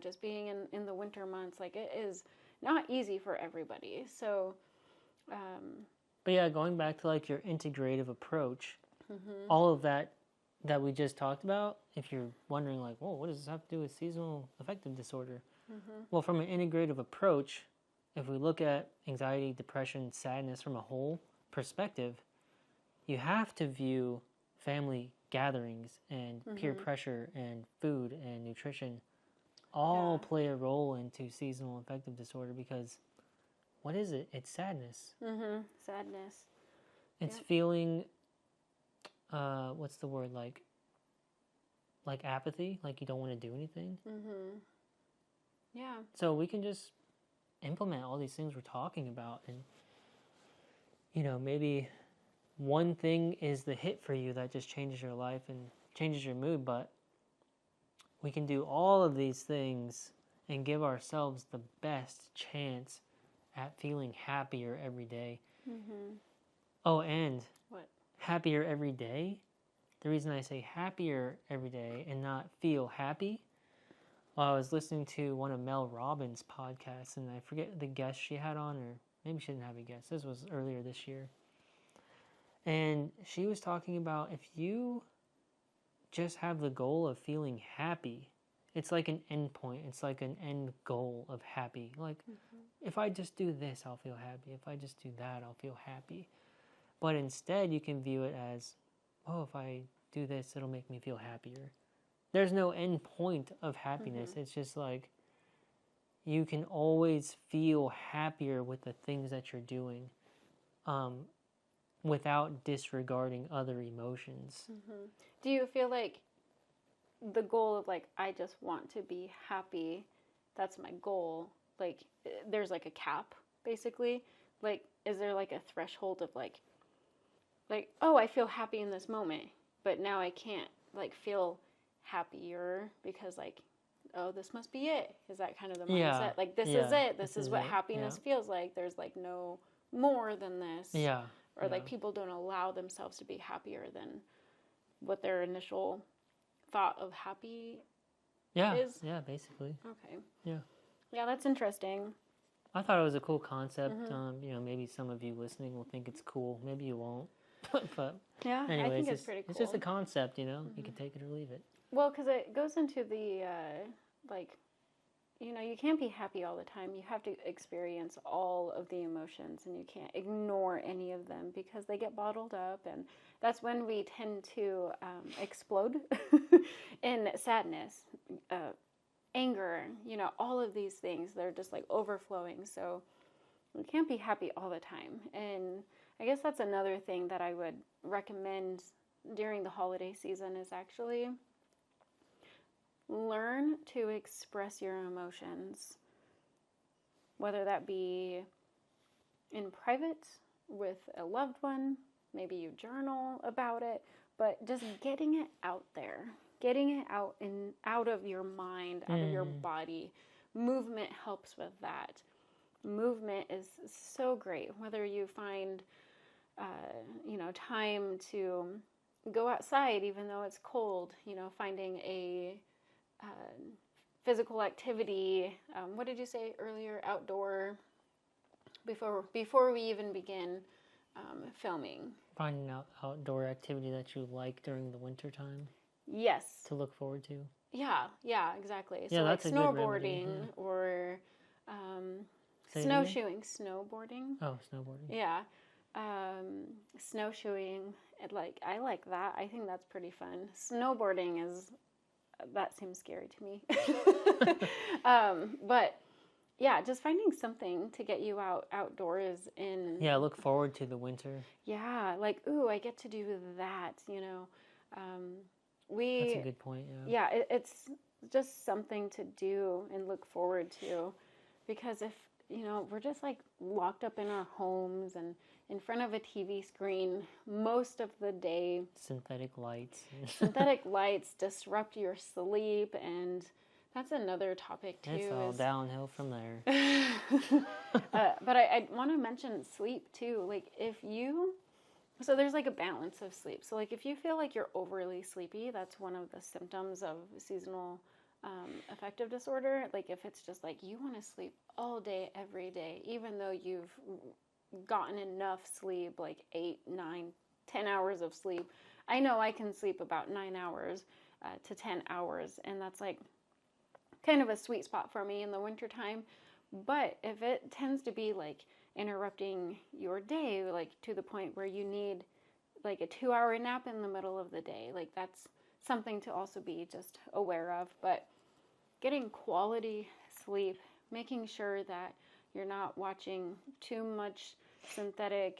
just being in the winter months. Like, it is not easy for everybody. So, but yeah, going back to, like, your integrative approach, all of that we just talked about, if you're wondering, like, whoa, what does this have to do with seasonal affective disorder? Well, from an integrative approach, if we look at anxiety, depression, sadness from a whole perspective, you have to view family gatherings and peer pressure and food and nutrition all play a role into seasonal affective disorder, because what is it? It's sadness. Sadness. It's feeling, what's the word, like apathy, like you don't want to do anything. Yeah. So we can just implement all these things we're talking about, and maybe one thing is the hit for you that just changes your life and changes your mood, but we can do all of these things and give ourselves the best chance at feeling happier every day. Oh, and what? Happier every day. The reason I say happier every day and not feel happy, I was listening to one of Mel Robbins' podcasts, and I forget the guest she had on, or maybe she didn't have a guest. This was earlier this year. And she was talking about, if you just have the goal of feeling happy, it's like an end point. It's like an end goal of happy. Like, if I just do this, I'll feel happy. If I just do that, I'll feel happy. But instead, you can view it as, oh, if I do this, it'll make me feel happier. There's no end point of happiness. It's just like, you can always feel happier with the things that you're doing, without disregarding other emotions. Do you feel like the goal of, like, I just want to be happy, that's my goal, like, there's like a cap, basically? Like, is there like a threshold of like, oh, I feel happy in this moment, but now I can't, like, feel happier because, like, oh, this must be it? Is that kind of the mindset? Yeah. Like, this is it. This is what happiness feels like. There's, like, no more than this. Yeah. Or, like, people don't allow themselves to be happier than what their initial thought of happy is. Yeah, basically. Okay. Yeah. Yeah, that's interesting. I thought it was a cool concept. Maybe some of you listening will think it's cool. Maybe you won't. But yeah, anyway, I think it's pretty cool. It's just a concept, you can take it or leave it. Well, because it goes into the, you can't be happy all the time. You have to experience all of the emotions, and you can't ignore any of them because they get bottled up, and that's when we tend to explode in sadness, anger, all of these things. They're just, like, overflowing, so we can't be happy all the time. And I guess that's another thing that I would recommend during the holiday season is actually learn to express your emotions, whether that be in private with a loved one maybe you journal about it, but just getting it out there, getting it out of your mind, out of your body. Movement helps with that. Movement is so great, whether you find, time to go outside, even though it's cold, finding a physical activity. What did you say earlier? Outdoor, before we even begin filming. Finding out outdoor activity that you like during the winter time. Yes. To look forward to. Yeah, exactly. Yeah, so that's like a good snowboarding remedy, or snowshoeing. Snowboarding. Oh, snowboarding. Yeah. Snowshoeing. I like that. I think that's pretty fun. Snowboarding that seems scary to me. But yeah, just finding something to get you outdoors in. Yeah, look forward to the winter. Yeah, ooh, I get to do that, That's a good point, yeah. Yeah, it's just something to do and look forward to, because if, we're just locked up in our homes and in front of a TV screen most of the day. Synthetic lights. Synthetic lights disrupt your sleep, and that's another topic too. It's all downhill from there. But I want to mention sleep too. So there's a balance of sleep. So if you feel like you're overly sleepy, that's one of the symptoms of seasonal affective disorder. If it's just you want to sleep all day, every day, even though you've gotten enough sleep, 8, 9, 10 hours of sleep. I know I can sleep about 9 hours to 10 hours, and that's kind of a sweet spot for me in the wintertime. But if it tends to be interrupting your day, to the point where you need a 2-hour nap in the middle of the day, that's something to also be just aware of. But getting quality sleep, making sure that you're not watching too much synthetic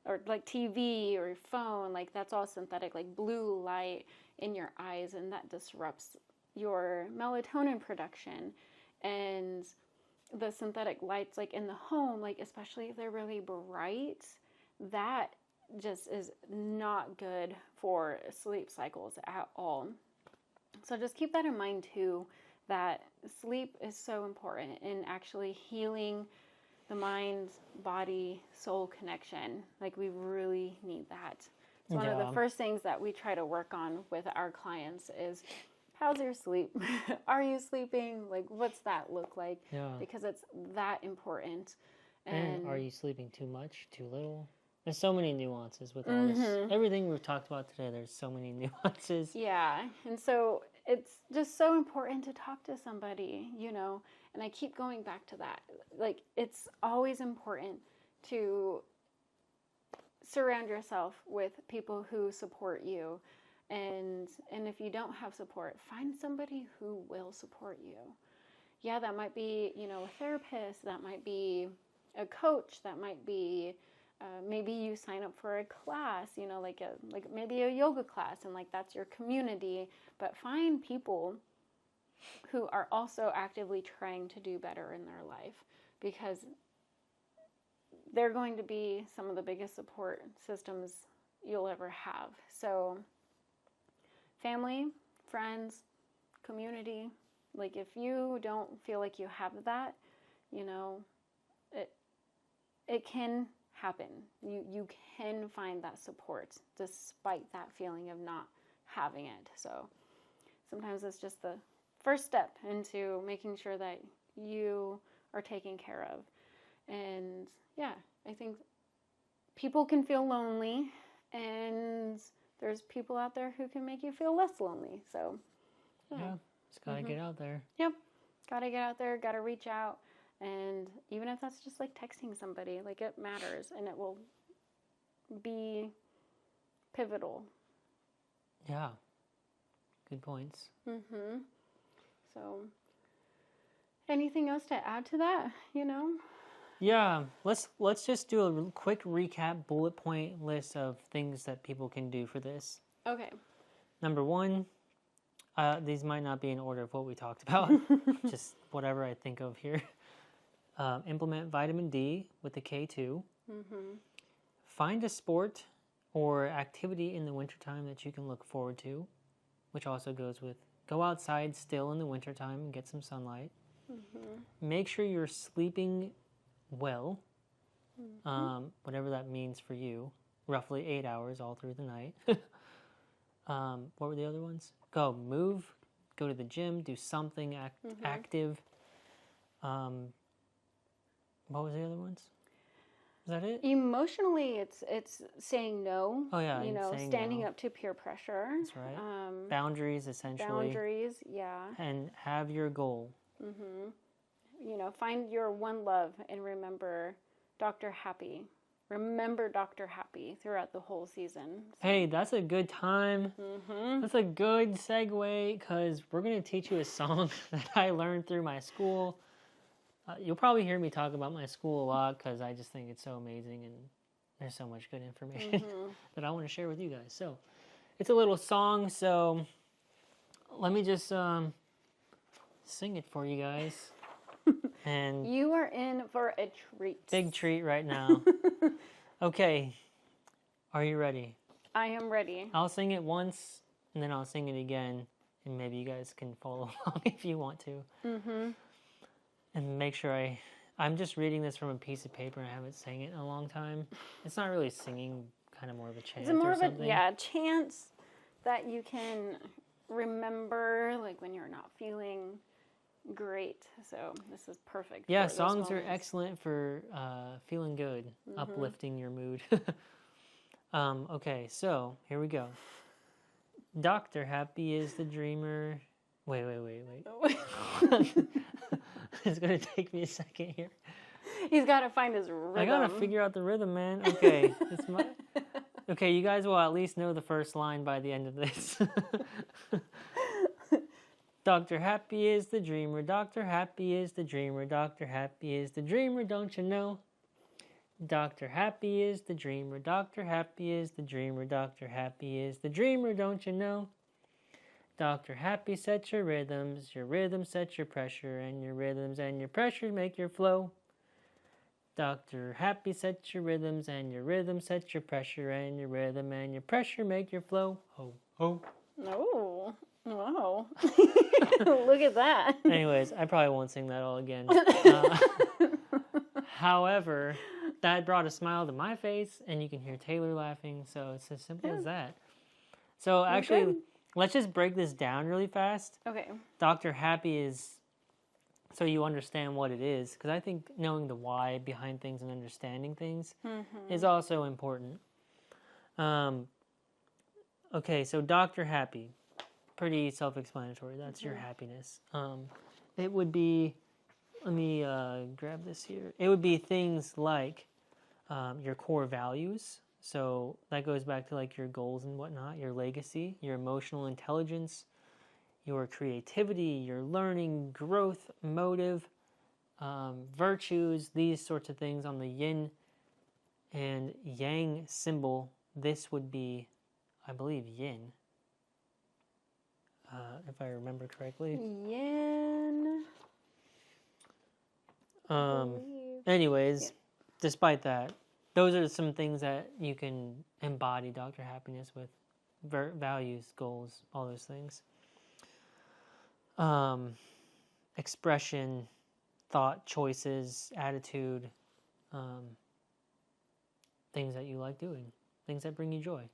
or TV or phone, that's all synthetic, blue light in your eyes, and that disrupts your melatonin production. And the synthetic lights in the home, especially if they're really bright, that just is not good for sleep cycles at all. So just keep that in mind too, that sleep is so important in actually healing the mind, body, soul connection. We really need that. It's one of the first things that we try to work on with our clients is, how's your sleep? Are you sleeping? What's that look like? Yeah. Because it's that important. And are you sleeping too much, too little? There's so many nuances with all this. Everything we've talked about today, there's so many nuances. Yeah. And so it's just so important to talk to somebody, and I keep going back to that. It's always important to surround yourself with people who support you. And if you don't have support, find somebody who will support you. Yeah, that might be, a therapist, that might be a coach, that might be, maybe you sign up for a class, maybe a yoga class, and that's your community. But find people who are also actively trying to do better in their life, because they're going to be some of the biggest support systems you'll ever have. So family, friends, community, if you don't feel like you have that, it can happen. You can find that support despite that feeling of not having it. So sometimes it's just the first step into making sure that you are taken care of. And yeah, I think people can feel lonely, and there's people out there who can make you feel less lonely. So yeah, just gotta get out there. Yep, gotta get out there, gotta reach out. And even if that's just texting somebody, it matters, and it will be pivotal. Yeah, good points. So anything else to add to that, Yeah, let's just do a quick recap, bullet point list of things that people can do for this. Okay. Number 1, these might not be in order of what we talked about, just whatever I think of here. Implement vitamin D with the K2. find a sport or activity in the wintertime that you can look forward to, which also goes with go outside still in the wintertime and get some sunlight. Make sure you're sleeping well, whatever that means for you, roughly 8 hours all through the night. What were the other ones? Go move, go to the gym, do something active. What was the other ones? Is that it? Emotionally, it's saying no. Oh yeah, standing no. up to peer pressure. That's right. Boundaries, essentially. Boundaries, yeah. And have your goal. Find your one love and remember Dr. Happy. Remember Dr. Happy throughout the whole season. So. Hey, that's a good time. That's a good segue because we're going to teach you a song that I learned through my school. You'll probably hear me talk about my school a lot because I just think it's so amazing and there's so much good information that I want to share with you guys. So it's a little song, so let me just sing it for you guys. And you are in for a treat. Big treat right now. Okay, are you ready? I am ready. I'll sing it once and then I'll sing it again and maybe you guys can follow along if you want to. And make sure I'm just reading this from a piece of paper and I haven't sang it in a long time. It's not really singing, kind of more of a chant. It's more or of something. Chants that you can remember, like when you're not feeling great. So this is perfect. Yeah, songs are excellent for feeling good, uplifting your mood. Okay, so here we go. Dr. Happy is the dreamer. Wait. It's going to take me a second here. He's got to find his rhythm. I got to figure out the rhythm, man. Okay. Okay, you guys will at least know the first line by the end of this. Dr. Happy is the dreamer. Dr. Happy is the dreamer. Dr. Happy is the dreamer, don't you know? Dr. Happy is the dreamer. Dr. Happy is the dreamer. Dr. Happy is the dreamer, don't you know? Dr. Happy sets your rhythms set your pressure, and your rhythms and your pressure make your flow. Dr. Happy sets your rhythms set your pressure, and your rhythm and your pressure make your flow. Ho, ho. Oh, wow. Look at that. Anyways, I probably won't sing that all again. However, that brought a smile to my face, and you can hear Taylor laughing, so it's as simple as that. So actually, let's just break this down really fast. Okay. Dr. Happy is, so you understand what it is, because I think knowing the why behind things and understanding things is also important. Okay, so Dr. Happy, pretty self-explanatory. That's your happiness. It would be, let me grab this here. It would be things like your core values. So that goes back to like your goals and whatnot, your legacy, your emotional intelligence, your creativity, your learning, growth, motive, virtues, these sorts of things on the yin and yang symbol. This would be, I believe, yin. If I remember correctly. Yin. Anyways, despite that, those are some things that you can embody Dr. Happiness with. Values, goals, all those things. Expression, thought, choices, attitude, things that you like doing, things that bring you joy.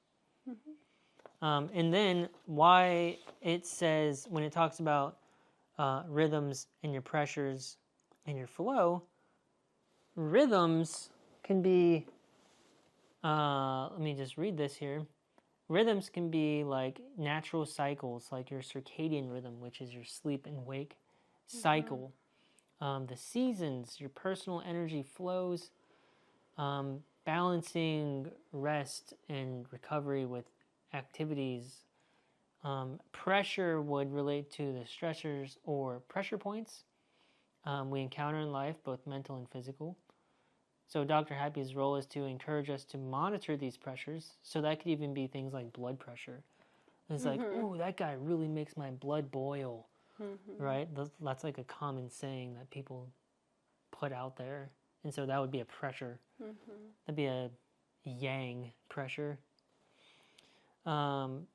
And then why it says, when it talks about rhythms and your pressures and your flow, rhythms can be, let me just read this here. Rhythms can be like natural cycles, like your circadian rhythm, which is your sleep and wake cycle. The seasons, your personal energy flows, balancing rest and recovery with activities. Pressure would relate to the stressors or pressure points we encounter in life, both mental and physical. So Dr. Happy's role is to encourage us to monitor these pressures. So that could even be things like blood pressure. It's like, oh, that guy really makes my blood boil, right? That's like a common saying that people put out there. And so that would be a pressure. That'd be a, yang pressure. Going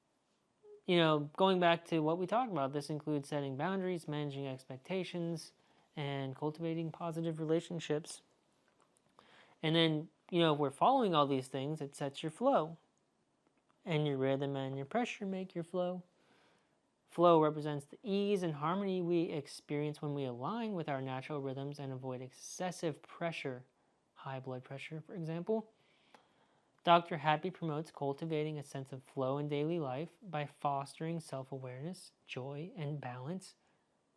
back to what we talked about, this includes setting boundaries, managing expectations, and cultivating positive relationships. And then, if we're following all these things, it sets your flow. And your rhythm and your pressure make your flow. Flow represents the ease and harmony we experience when we align with our natural rhythms and avoid excessive pressure, high blood pressure, for example. Dr. Happy promotes cultivating a sense of flow in daily life by fostering self-awareness, joy, and balance,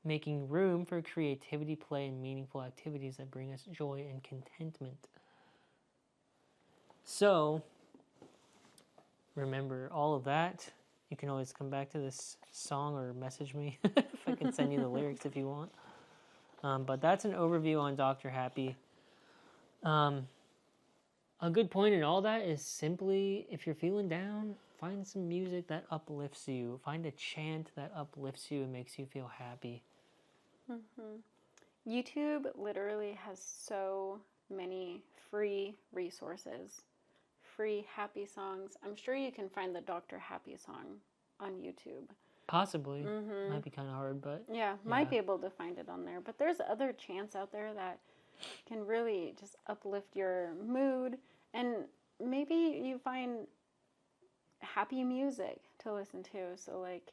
making room for creativity, play, and meaningful activities that bring us joy and contentment. So, remember all of that. You can always come back to this song or message me if I can send you the lyrics if you want. But that's an overview on Dr. Happy. A good point in all that is simply, if you're feeling down, find some music that uplifts you. Find a chant that uplifts you and makes you feel happy. Mm-hmm. YouTube literally has so many free resources. Free happy songs. I'm sure you can find the Dr. Happy song on YouTube. Possibly. Might be kind of hard, but... Yeah, might be able to find it on there. But there's other chants out there that can really just uplift your mood. And maybe you find happy music to listen to. So, like,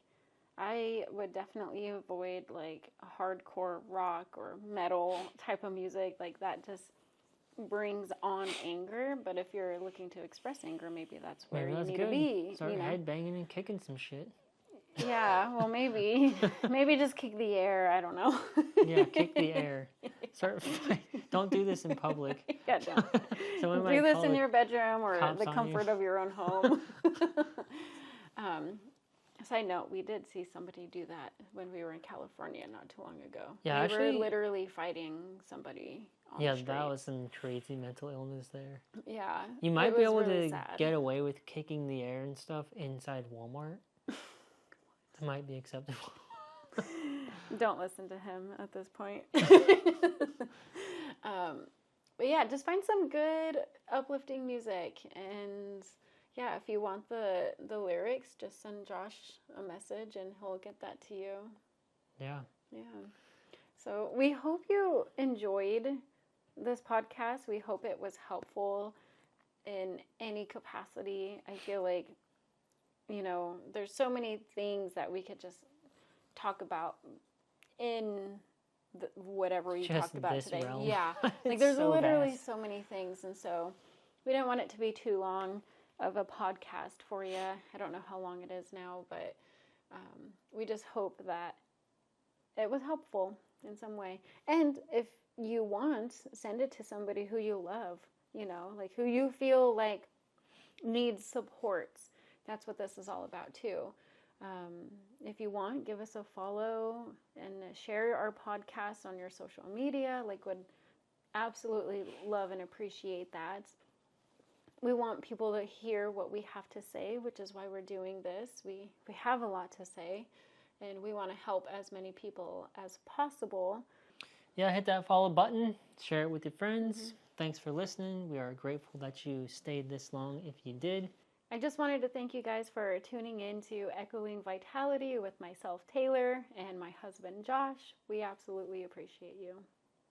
I would definitely avoid, like, hardcore rock or metal type of music. Like, that just brings on anger, but if you're looking to express anger, maybe that's where you need to be. Start headbanging and kicking some shit. Yeah, well, maybe just kick the air. I don't know. Yeah, kick the air. Don't do this in public. Yeah, don't. Do this in your bedroom or the comfort of your own home. Side note, we did see somebody do that when we were in California not too long ago. Yeah, we were literally fighting somebody on the street. That was some crazy mental illness there. Yeah. You might be able to get away with kicking the air and stuff inside Walmart. That might be acceptable. Don't listen to him at this point. But yeah, just find some good uplifting music. And yeah, if you want the lyrics, just send Josh a message and he'll get that to you. Yeah. Yeah. So we hope you enjoyed this podcast. We hope it was helpful in any capacity. I feel like, there's so many things that we could just talk about in whatever we talked about today. Realm. Yeah. Like there's so literally vast. So many things. And so we didn't want it to be too long of a podcast for you. I don't know how long it is now, but we just hope that it was helpful in some way. And if you want, send it to somebody who you love, like who you feel like needs support. That's what this is all about too. If you want, give us a follow and share our podcast on your social media. Like, would absolutely love and appreciate that. We want people to hear what we have to say, which is why we're doing this. We have a lot to say, and we want to help as many people as possible. Yeah, hit that follow button. Share it with your friends. Mm-hmm. Thanks for listening. We are grateful that you stayed this long if you did. I just wanted to thank you guys for tuning in to Ekhoing Vitality with myself, Taylor, and my husband, Josh. We absolutely appreciate you.